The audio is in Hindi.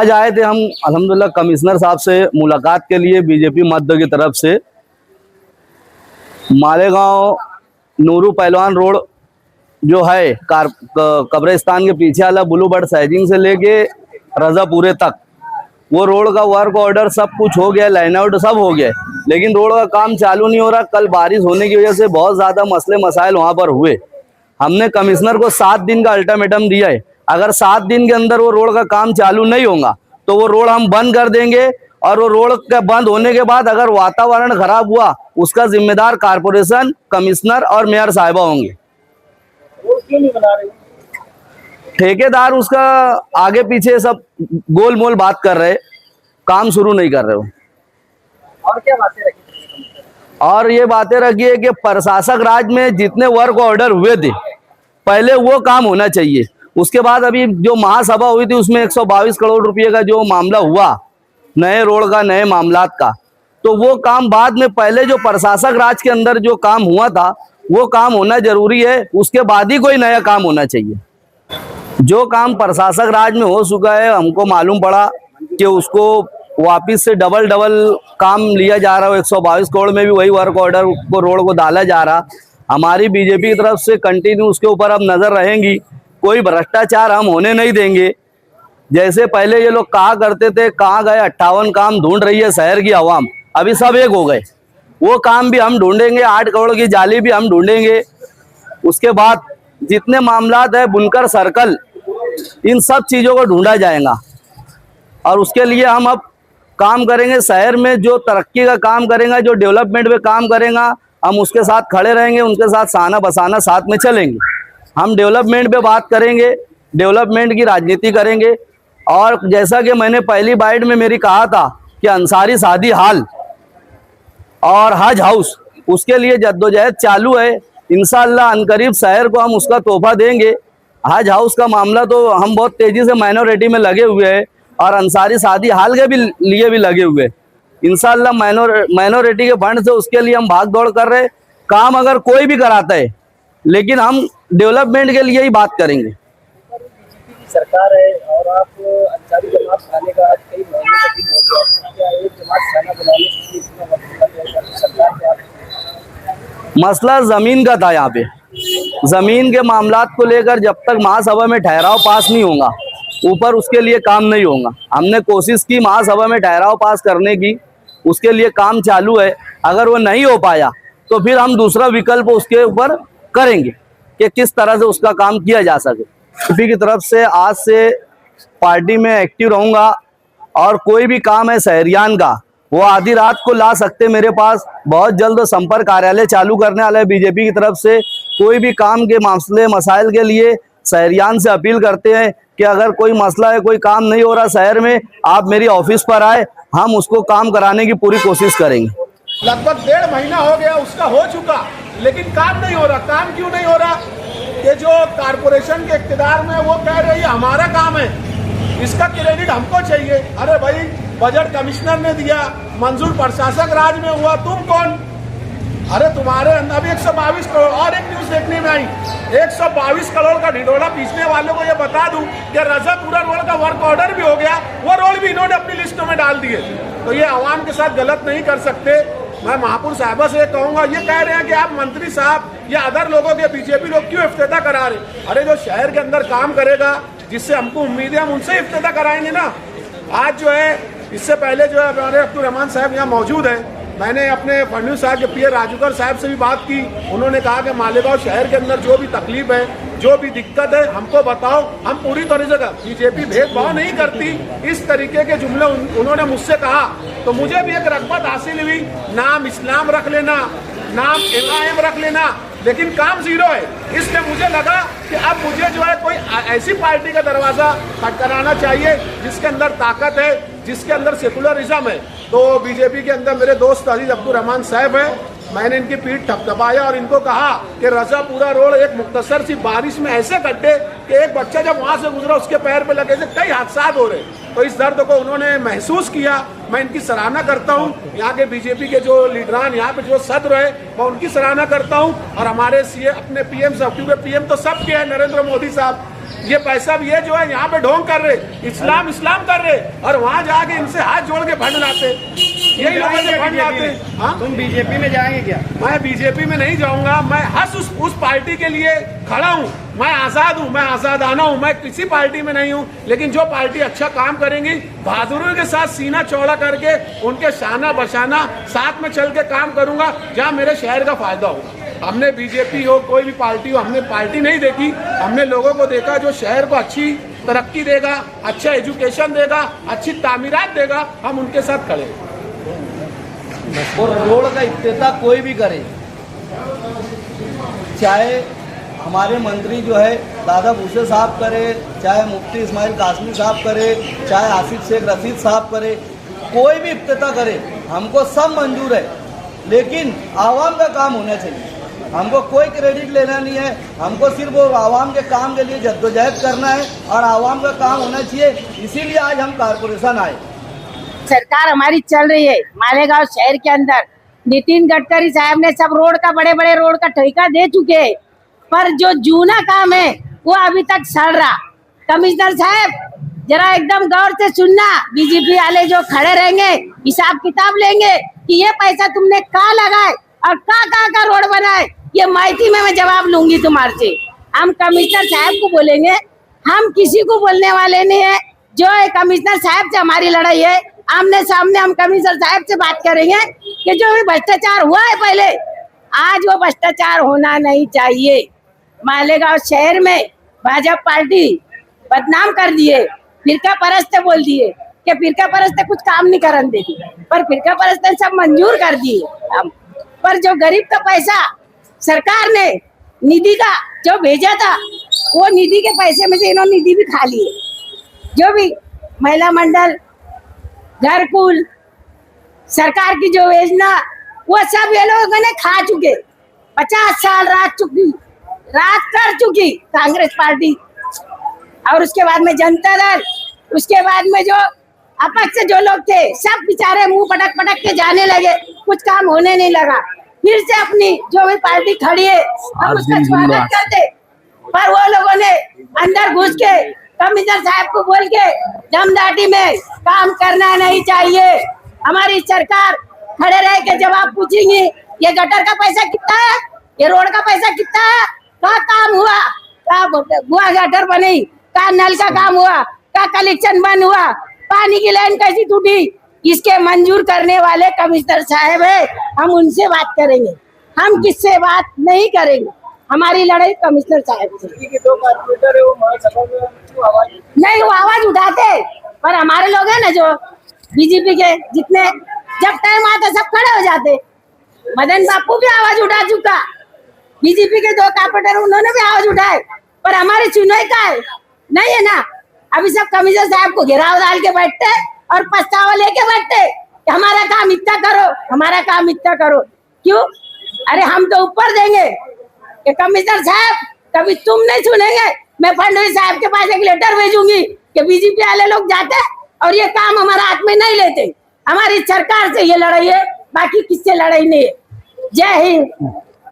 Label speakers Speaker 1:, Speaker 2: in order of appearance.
Speaker 1: आज आए थे हम अल्हम्दुलिल्लाह कमिश्नर साहब से मुलाकात के लिए बीजेपी मध्य की तरफ से। मालेगांव नूरू पहलवान रोड जो है कब्रिस्तान के पीछे वाला ब्लू बर्ड साइजिंग से लेके रजापुरे तक, वो रोड का वर्क ऑर्डर सब कुछ हो गया, लाइन आउट सब हो गया, लेकिन रोड का काम चालू नहीं हो रहा। कल बारिश होने की वजह से बहुत ज़्यादा मसले मसाइल वहाँ पर हुए। हमने कमिश्नर को 7 दिन का अल्टीमेटम दिया है। अगर 7 दिन के अंदर वो रोड का काम चालू नहीं होगा तो वो रोड हम बंद कर देंगे, और वो रोड का बंद होने के बाद अगर वातावरण खराब हुआ उसका जिम्मेदार कारपोरेशन, कमिश्नर और मेयर साहिबा होंगे।
Speaker 2: रोड क्यों नहीं बना रहे?
Speaker 1: ठेकेदार उसका आगे पीछे सब गोल मोल बात कर रहे, काम शुरू नहीं कर रहे हो।
Speaker 2: और क्या बातें रखी?
Speaker 1: और ये बातें रखी है कि प्रशासक राज में जितने वर्क ऑर्डर हुए थे पहले वो काम होना चाहिए। उसके बाद अभी जो महासभा हुई थी उसमें 122 करोड़ रुपए का जो मामला हुआ नए रोड का, नए मामलात का, तो वो काम बाद में, पहले जो प्रशासक राज के अंदर जो काम हुआ था वो काम होना जरूरी है, उसके बाद ही कोई नया काम होना चाहिए। जो काम प्रशासक राज में हो चुका है, हमको मालूम पड़ा कि उसको वापिस से डबल काम लिया जा रहा है। 122 करोड़ में भी वही वर्क ऑर्डर को रोड को डाला जा रहा। हमारी बीजेपी की तरफ से कंटिन्यू उसके ऊपर अब नजर रहेंगी, कोई भ्रष्टाचार हम होने नहीं देंगे। जैसे पहले ये लोग कहा करते थे कहाँ गए 58 काम ढूंढ रही है शहर की आवाम, अभी सब एक हो गए। वो काम भी हम ढूंढेंगे, 8 करोड़ की जाली भी हम ढूंढेंगे। उसके बाद जितने मामलात है बुनकर सर्कल, इन सब चीज़ों को ढूंढा जाएगा, और उसके लिए हम अब काम करेंगे। शहर में जो तरक्की का काम करेगा, जो डेवलपमेंट पे काम करेगा, हम उसके साथ खड़े रहेंगे, उनके साथ साना बसाना साथ में चलेंगे। हम डेवलपमेंट पे बात करेंगे, डेवलपमेंट की राजनीति करेंगे। और जैसा कि मैंने पहली बाइट में मेरी कहा था कि अंसारी शादी हाल और हज हाउस, उसके लिए जद्दोजहद चालू है। इंशाअल्लाह अनकरीब शहर को हम उसका तोहफा देंगे। हज हाउस का मामला तो हम बहुत तेज़ी से माइनॉरिटी में लगे हुए हैं, और अंसारी शादी हाल के भी लिए भी लगे हुए। इंशाअल्लाह माइनॉरिटी के फंड से उसके लिए हम भाग दौड़ कर रहे। काम अगर कोई भी कराता है, लेकिन हम डेवलपमेंट के लिए ही बात करेंगे।
Speaker 2: बीजेपी की सरकार है और आप अंसारी जमात खाने का आज कई महीने का दिन हो गया, तो क्या एक जमात खाना बनाने के लिए इतना वक्त लग गया? सरकार क्या
Speaker 1: मसला ज़मीन का था। यहाँ पे ज़मीन के मामलात को लेकर जब तक महासभा में ठहराव पास नहीं होगा, ऊपर उसके लिए काम नहीं होगा। हमने कोशिश की महासभा में ठहराव पास करने की, उसके लिए काम चालू है। अगर वो नहीं हो पाया तो फिर हम दूसरा विकल्प उसके ऊपर करेंगे कि किस तरह से उसका काम किया जा सके। बीजेपी की तरफ से आज से पार्टी में एक्टिव रहूँगा, और कोई भी काम है शहरियान का वो आधी रात को ला सकते मेरे पास। बहुत जल्द संपर्क कार्यालय चालू करने वाला है बीजेपी की तरफ से। कोई भी काम के मसले मसाइल के लिए शहरियान से अपील करते हैं कि अगर कोई मसला है, कोई काम नहीं हो रहा शहर में, आप मेरी ऑफिस पर आए, हम उसको काम कराने की पूरी कोशिश करेंगे।
Speaker 3: लगभग 1.5 महीना हो गया उसका हो चुका, लेकिन काम नहीं हो रहा। काम क्यों नहीं हो रहा? ये जो कारपोरेशन के इख्तियार में वो कह रही है हमारा काम है, इसका क्रेडिट हमको चाहिए। अरे भाई, बजट कमिश्नर ने दिया, मंजूर प्रशासक राज में हुआ, तुम कौन? अरे तुम्हारे अंदर अभी 122 करोड़, और एक न्यूज देखने में आई, 122 करोड़ का ढिढोरा पीसने वालों को ये बता दूं कि रजापुरा रोड का वर्क ऑर्डर भी हो गया, वो रोड भी इन्होंने अपनी लिस्टों में डाल दिए। तो ये आवाम के साथ गलत नहीं कर सकते। मैं महापुर साहिबा से कहूँगा, ये कह रहे हैं कि आप मंत्री साहब या अदर लोगों के बीजेपी लोग क्यों इफ्तिताह करा रहे? अरे जो शहर के अंदर काम करेगा, जिससे हमको उम्मीद है, हम उनसे इफ्तिताह कराएंगे ना। आज जो है, इससे पहले जो है हमारे अब्दुल रहमान साहब यहाँ मौजूद हैं, मैंने अपने फडणवीस साहब के पीए राजूकर साहब से भी बात की। उन्होंने कहा कि मालेगांव शहर के अंदर जो भी तकलीफ है, जो भी दिक्कत है, हमको बताओ, हम पूरी तरह से। बीजेपी भेदभाव नहीं करती, इस तरीके के जुमले उन्होंने मुझसे कहा, तो मुझे भी एक रग़बत हासिल हुई। नाम इस्लाम रख लेना, नाम MIM रख लेना, लेकिन काम जीरो है। इसलिए मुझे लगा कि अब मुझे जो है कोई ऐसी पार्टी का दरवाज़ा खटखटाना चाहिए जिसके अंदर ताकत है, जिसके अंदर सेकुलरिज्म है। तो बीजेपी के अंदर मेरे दोस्त अजीज अब्दुल रहमान साहब हैं, मैंने इनकी पीठ थपथपाया और इनको कहा कि रजापुरा रोड एक मुख्तसर सी बारिश में ऐसे गड्ढे कि एक बच्चा जब वहाँ से गुजरा उसके पैर पे लगे थे, कई हादसा हो रहे। तो इस दर्द को उन्होंने महसूस किया। मैं इनकी सराहना करता हूँ। यहाँ के बीजेपी के जो लीडरान, यहाँ पे जो सदर है, मैं उनकी सराहना करता हूँ। और हमारे अपने PM साहब, क्योंकि PM तो सबके हैं, नरेंद्र मोदी साहब, ये पैसा भी ये जो है यहाँ पे ढोंग कर रहे, इस्लाम इस्लाम कर रहे, और वहाँ जाके इनसे हाथ जोड़ के फंड लाते, यही लोगों से फंड लाते। हाँ,
Speaker 2: तुम बीजेपी में जाएंगे क्या?
Speaker 3: मैं बीजेपी में नहीं जाऊंगा, मैं हर उस पार्टी के लिए खड़ा हूँ। मैं आज़ाद हूँ, मैं आज़ादाना हूँ, मैं किसी पार्टी में नहीं हूँ, लेकिन जो पार्टी अच्छा काम करेंगी बहादुरी के साथ सीना चौड़ा करके उनके शाना बशाना साथ में चल के काम करूंगा, जहाँ मेरे शहर का फायदा होगा। हमने बीजेपी हो कोई भी पार्टी हो, हमने पार्टी नहीं देखी, हमने लोगों को देखा जो शहर को अच्छी तरक्की देगा, अच्छा एजुकेशन देगा, अच्छी तामीरात देगा, हम उनके साथ खड़े हैं।
Speaker 1: और रोड का इफ्तिताह कोई भी करे, चाहे हमारे मंत्री जो है दादा भूसे साहब करे, चाहे मुफ्ती इस्माइल कासमी साहब करे, चाहे आसिफ शेख रशीद साहब करे, कोई भी इफ्तिताह करे, हमको सब मंजूर है, लेकिन आवाम का काम होना चाहिए। हमको कोई क्रेडिट लेना नहीं है, हमको सिर्फ वो आवाम के काम के लिए जद्दोजहद करना है और आवाम का काम होना चाहिए। इसीलिए आज हम कारपोरेशन आए।
Speaker 4: सरकार हमारी चल रही है मालेगांव शहर के अंदर। नितिन गडकरी साहब ने सब रोड का, बड़े बड़े रोड का ठेका दे चुके हैं, पर जो जूना काम है वो अभी तक सड़ रहा। कमिश्नर साहब जरा एकदम गौर से सुनना, बीजेपी वाले जो खड़े रहेंगे हिसाब किताब लेंगे कि ये पैसा तुमने कहाँ लगाए और कहाँ का रोड बनाए, ये माइती में मैं जवाब लूंगी तुम्हारे से। हम कमिश्नर साहब को बोलेंगे, हम किसी को बोलने वाले नहीं है। जो है कमिश्नर साहब से हमारी लड़ाई है, आमने सामने हम कमिश्नर साहब से बात करेंगे कि जो भी भ्रष्टाचार हुआ है पहले, आज वो भ्रष्टाचार होना नहीं चाहिए। मालेगांव शहर में भाजपा पार्टी बदनाम कर दिए, फिरका परस्त बोल दिए कि फिरका परस्त कुछ काम नहीं करन देती, पर फिरका परस्त सब मंजूर कर दिए। पर जो गरीब का पैसा सरकार ने निधि का जो भेजा था, वो निधि के पैसे में से इन्होंने निधि भी खा लिए। जो भी महिला मंडल, घरकुल, सरकार की जो योजना, वो सब ये लोगों ने खा चुके। 50 साल राज कर चुकी कांग्रेस पार्टी, और उसके बाद में जनता दल, उसके बाद में जो अपक्ष जो लोग थे सब बेचारे मुंह पटक पटक के जाने लगे, कुछ काम होने नहीं लगा। फिर से अपनी जो भी पार्टी खड़ी है हम उसका स्वागत करते, पर वो लोगों ने अंदर घुस के कमिश्नर साहब को बोल के दमदाटी में काम करना नहीं चाहिए। हमारी सरकार खड़े रह के जवाब पूछेंगी, ये गटर का पैसा कितना है, ये रोड का पैसा कितना है, कहाँ काम हुआ, कहाँ गटर बनी, कहाँ नल का काम हुआ, कहाँ कलेक्शन बंद हुआ, पानी की लाइन कैसी टूटी, इसके मंजूर करने वाले कमिश्नर साहब है। हम उनसे बात करेंगे, हम किससे बात नहीं करेंगे। हमारी लड़ाई कमिश्नर साहब से।
Speaker 2: दो कारपोरेटर है वो महासभा में क्यों आवाज
Speaker 4: नहीं, वो आवाज उठाते, पर हमारे लोग हैं ना जो बीजेपी के, जितने जब टाइम आता सब खड़े हो जाते। मदन बापू भी आवाज उठा चुका, बीजेपी के 2 कारपोरेटर उन्होंने भी आवाज उठाए, पर हमारी सुनवाई का है नहीं है ना। अभी सब कमिश्नर साहब को घेराव डाल के बैठते और पछतावा लेके बैठते कि हमारा काम इतना करो, हमारा काम इतना करो। क्यों? अरे हम तो ऊपर देंगे कि कमिश्नर साहब कभी तुम नहीं सुनेंगे, मैं फडणवीस साहब के पास एक लेटर भेजूंगी कि बीजेपी वाले लोग जाते और ये काम हमारा हाथ में नहीं लेते। हमारी सरकार से ये लड़ाई है, बाकी किससे लड़ाई नहीं है। जय हिंद।